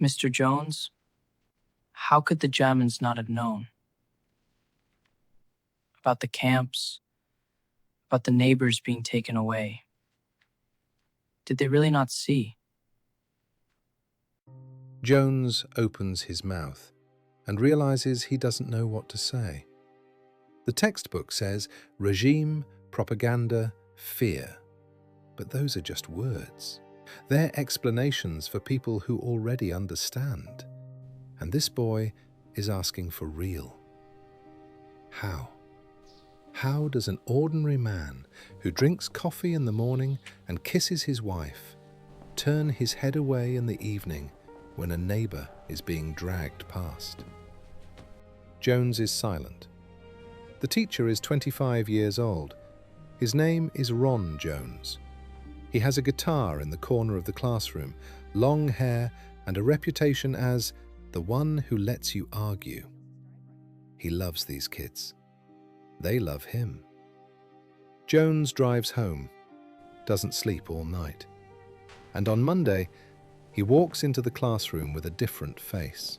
Mr. Jones, how could the Germans not have known? About the camps, about the neighbors being taken away. Did they really not see? Jones opens his mouth and realizes he doesn't know what to say. The textbook says regime, propaganda, fear. But those are just words. They're explanations for people who already understand. And this boy is asking for real. How? How does an ordinary man who drinks coffee in the morning and kisses his wife turn his head away in the evening when a neighbor is being dragged past? Jones is silent. The teacher is 25 years old. His name is Ron Jones. He has a guitar in the corner of the classroom, long hair, and a reputation as the one who lets you argue. He loves these kids. They love him. Jones drives home, doesn't sleep all night. And on Monday, he walks into the classroom with a different face.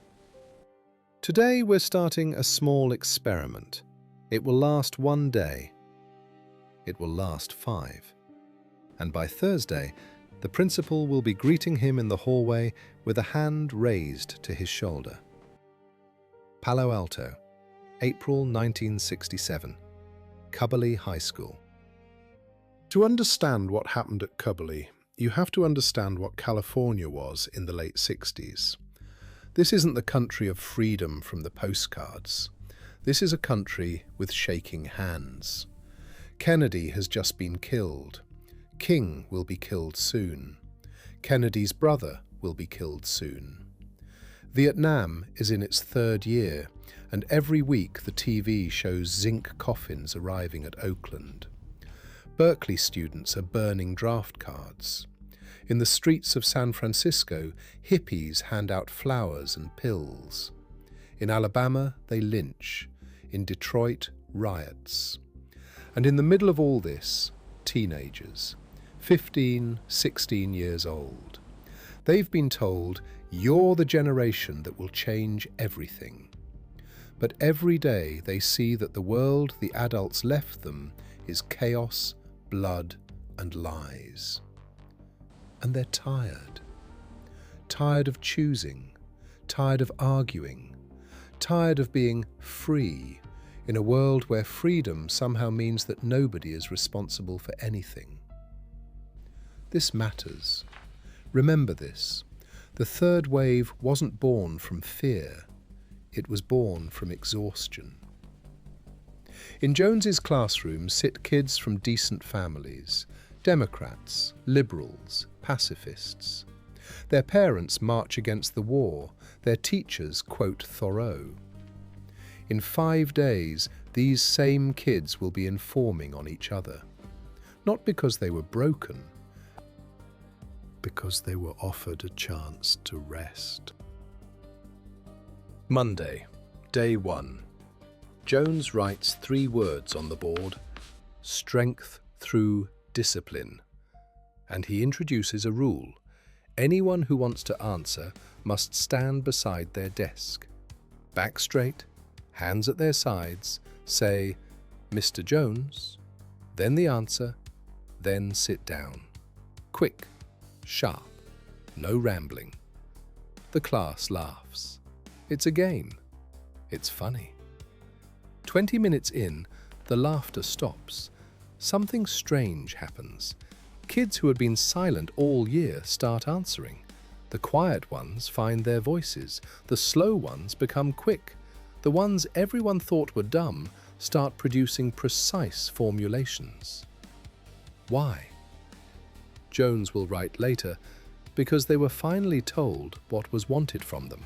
Today we're starting a small experiment. It will last 1 day. It will last 5. And by Thursday, the principal will be greeting him in the hallway with a hand raised to his shoulder. Palo Alto, April 1967, Cubberley High School. To understand what happened at Cubberley, you have to understand what California was in the late 60s. This isn't the country of freedom from the postcards. This is a country with shaking hands. Kennedy has just been killed. King will be killed soon. Kennedy's brother will be killed soon. Vietnam is in its 3rd year, and every week the TV shows zinc coffins arriving at Oakland. Berkeley students are burning draft cards. In the streets of San Francisco, hippies hand out flowers and pills. In Alabama, they lynch. In Detroit, riots. And in the middle of all this, teenagers, 15, 16 years old. They've been told, you're the generation that will change everything. But every day they see that the world the adults left them is chaos, blood, and lies. And they're tired. Tired of choosing, tired of arguing, tired of being free in a world where freedom somehow means that nobody is responsible for anything. This matters. Remember this. The third wave wasn't born from fear. It was born from exhaustion. In Jones's classroom sit kids from decent families, Democrats, liberals, pacifists. Their parents march against the war. Their teachers quote Thoreau. In 5 days, these same kids will be informing on each other. Not because they were broken, because they were offered a chance to rest. Monday, day 1. Jones writes 3 words on the board: strength through discipline. And he introduces a rule. Anyone who wants to answer must stand beside their desk. Back straight, hands at their sides, say, "Mr. Jones," then the answer, then sit down. Quick, sharp, no rambling. The class laughs. It's a game. It's funny. 20 minutes in, the laughter stops. Something strange happens. Kids who had been silent all year start answering. The quiet ones find their voices. The slow ones become quick. The ones everyone thought were dumb start producing precise formulations. Why? Jones will write later, because they were finally told what was wanted from them.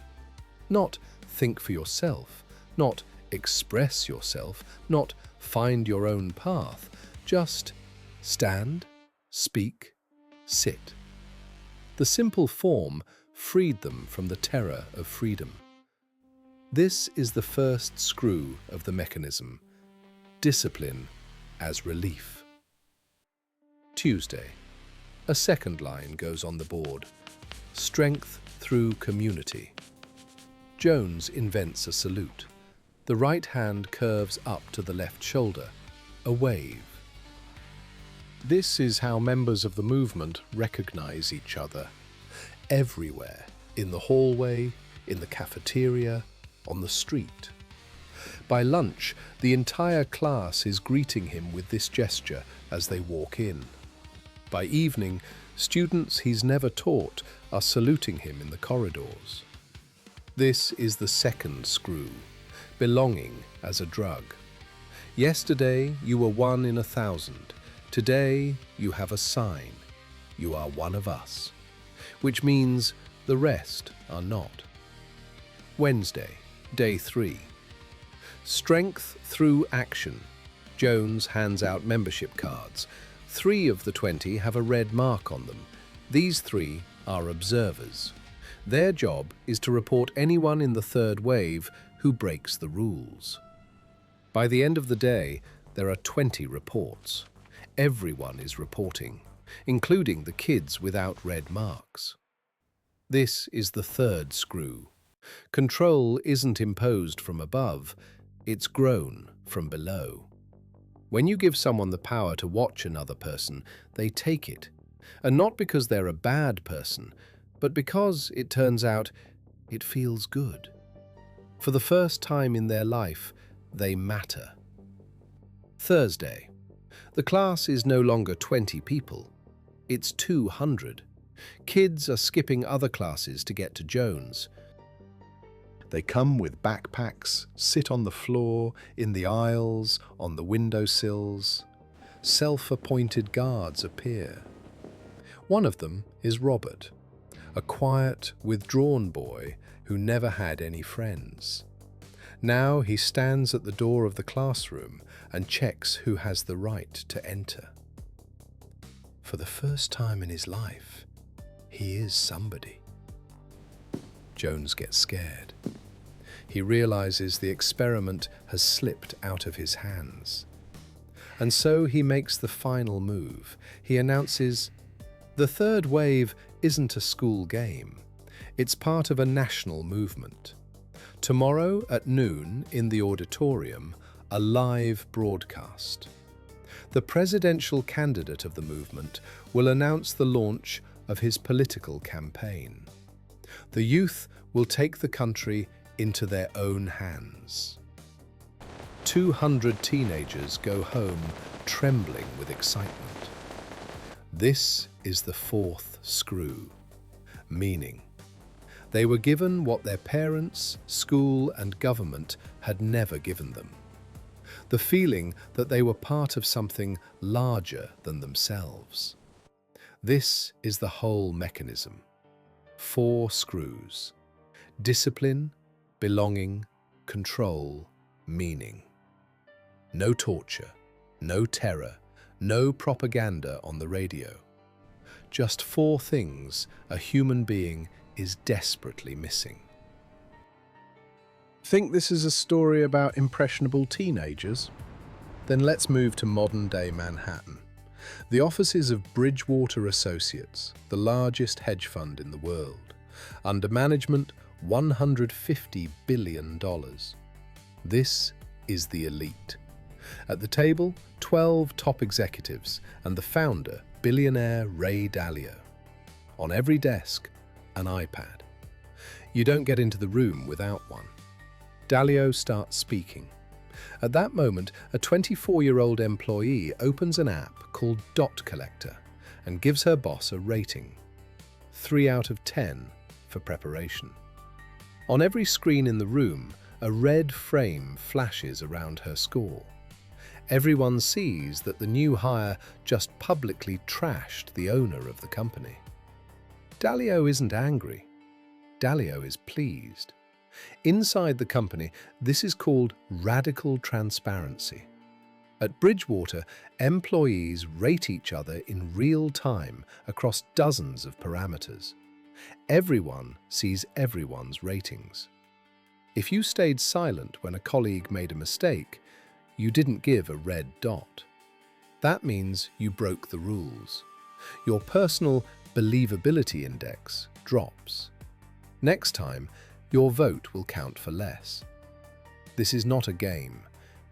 Not think for yourself, not express yourself, not find your own path, just stand, speak, sit. The simple form freed them from the terror of freedom. This is the first screw of the mechanism. Discipline as relief. Tuesday. A second line goes on the board. Strength through community. Jones invents a salute. The right hand curves up to the left shoulder, a wave. This is how members of the movement recognize each other. Everywhere, in the hallway, in the cafeteria, on the street. By lunch, the entire class is greeting him with this gesture as they walk in. By evening, students he's never taught are saluting him in the corridors. This is the second screw, belonging as a drug. Yesterday, you were 1 in 1,000. Today, you have a sign. You are one of us. Which means the rest are not. Wednesday, day 3. Strength through action. Jones hands out membership cards. 3 of the 20 have a red mark on them. These 3 are observers. Their job is to report anyone in the third wave who breaks the rules. By the end of the day, there are 20 reports. Everyone is reporting, including the kids without red marks. This is the third screw. Control isn't imposed from above, it's grown from below. When you give someone the power to watch another person, they take it. And not because they're a bad person, but because, it turns out, it feels good. For the first time in their life, they matter. Thursday. The class is no longer 20 people. It's 200. Kids are skipping other classes to get to Jones. They come with backpacks, sit on the floor, in the aisles, on the windowsills. Self-appointed guards appear. One of them is Robert, a quiet, withdrawn boy who never had any friends. Now he stands at the door of the classroom and checks who has the right to enter. For the first time in his life, he is somebody. Jones gets scared. He realizes the experiment has slipped out of his hands. And so he makes the final move. He announces, "The third wave isn't a school game. It's part of a national movement. Tomorrow at noon in the auditorium, a live broadcast. The presidential candidate of the movement will announce the launch of his political campaign. The youth will take the country into their own hands." 200 teenagers go home trembling with excitement. This is the fourth screw, meaning. They were given what their parents, school, and government had never given them. The feeling that they were part of something larger than themselves. This is the whole mechanism. 4 screws. Discipline, belonging, control, meaning. No torture, no terror, no propaganda on the radio. Just 4 things a human being is desperately missing. Think this is a story about impressionable teenagers? Then let's move to modern-day Manhattan. The offices of Bridgewater Associates, the largest hedge fund in the world. Under management, $150 billion. This is the elite. At the table, 12 top executives and the founder, billionaire Ray Dalio. On every desk, an iPad. You don't get into the room without one. Dalio starts speaking. At that moment, a 24-year-old employee opens an app called Dot Collector and gives her boss a rating. 3 out of 10 for preparation. On every screen in the room, a red frame flashes around her score. Everyone sees that the new hire just publicly trashed the owner of the company. Dalio isn't angry. Dalio is pleased. Inside the company, this is called radical transparency. At Bridgewater, employees rate each other in real time across dozens of parameters. Everyone sees everyone's ratings. If you stayed silent when a colleague made a mistake, you didn't give a red dot. That means you broke the rules. Your personal believability index drops. Next time, your vote will count for less. This is not a game.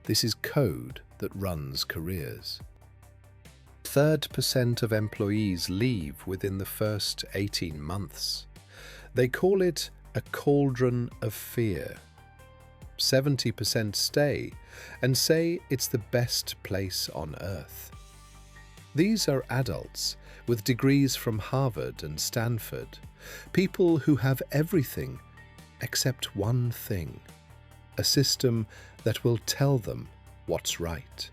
This is code that runs careers. 3% of employees leave within the first 18 months. They call it a cauldron of fear. 70% stay and say it's the best place on earth. These are adults with degrees from Harvard and Stanford, people who have everything except one thing, a system that will tell them what's right.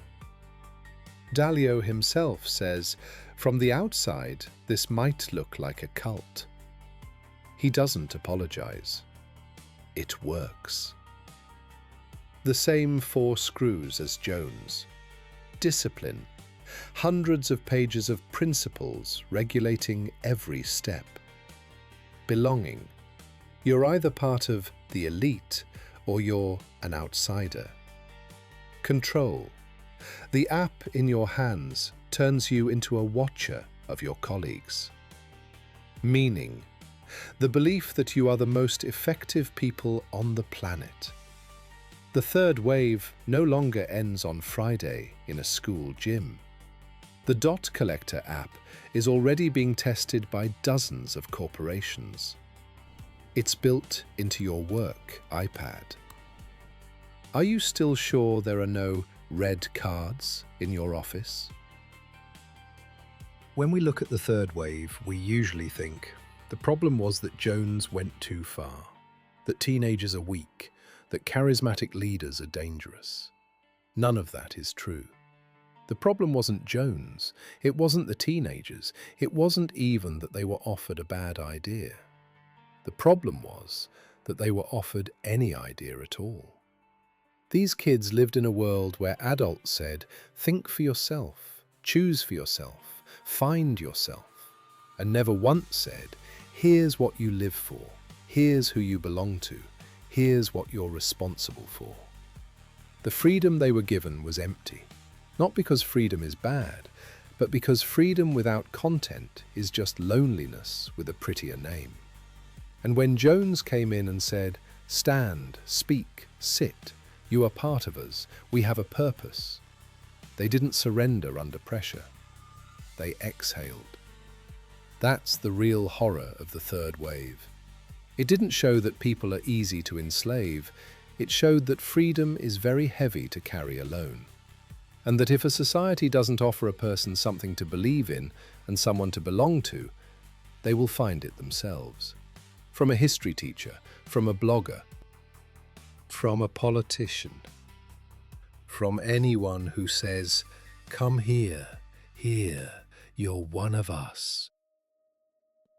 Dalio himself says, from the outside, this might look like a cult. He doesn't apologize. It works. The same 4 screws as Jones. Discipline. Hundreds of pages of principles regulating every step. Belonging. You're either part of the elite or you're an outsider. Control. The app in your hands turns you into a watcher of your colleagues. Meaning. The belief that you are the most effective people on the planet. The third wave no longer ends on Friday in a school gym. The Dot Collector app is already being tested by dozens of corporations. It's built into your work iPad. Are you still sure there are no red cards in your office? When we look at the third wave, we usually think the problem was that Jones went too far, that teenagers are weak, that charismatic leaders are dangerous. None of that is true. The problem wasn't Jones, it wasn't the teenagers, it wasn't even that they were offered a bad idea. The problem was that they were offered any idea at all. These kids lived in a world where adults said, think for yourself, choose for yourself, find yourself, and never once said, here's what you live for, here's who you belong to, here's what you're responsible for. The freedom they were given was empty, not because freedom is bad, but because freedom without content is just loneliness with a prettier name. And when Jones came in and said, stand, speak, sit, you are part of us, we have a purpose, they didn't surrender under pressure. They exhaled. That's the real horror of the third wave. It didn't show that people are easy to enslave, it showed that freedom is very heavy to carry alone. And that if a society doesn't offer a person something to believe in and someone to belong to, they will find it themselves. From a history teacher, from a blogger, from a politician, from anyone who says, come here, you're one of us.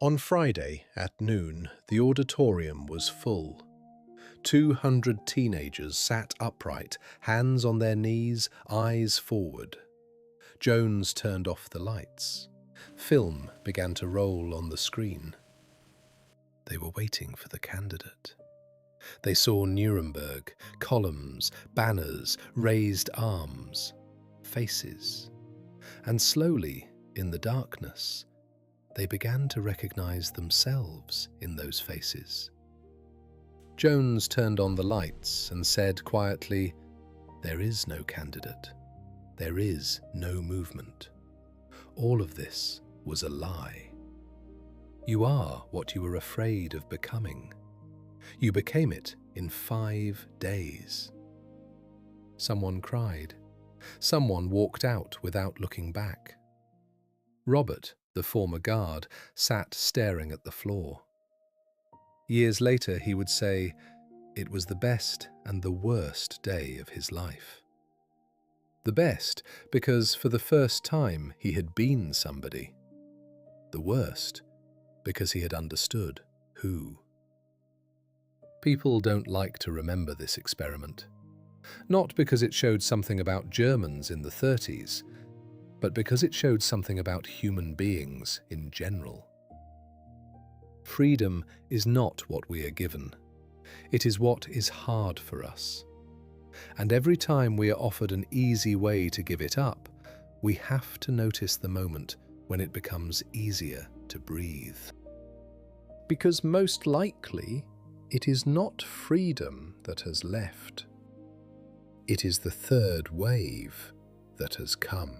On Friday at noon, the auditorium was full. 200 teenagers sat upright, hands on their knees, eyes forward. Jones turned off the lights. Film began to roll on the screen. They were waiting for the candidate. They saw Nuremberg, columns, banners, raised arms, faces. And slowly, in the darkness, they began to recognize themselves in those faces. Jones turned on the lights and said quietly, there is no candidate. There is no movement. All of this was a lie. You are what you were afraid of becoming. You became it in 5 days. Someone cried. Someone walked out without looking back. Robert, the former guard, sat staring at the floor. Years later, he would say, it was the best and the worst day of his life. The best because for the first time he had been somebody. The worst because he had understood who. People don't like to remember this experiment. Not because it showed something about Germans in the 30s, but because it showed something about human beings in general. Freedom is not what we are given. It is what is hard for us. And every time we are offered an easy way to give it up, we have to notice the moment when it becomes easier to breathe. Because most likely, it is not freedom that has left. It is the third wave that has come.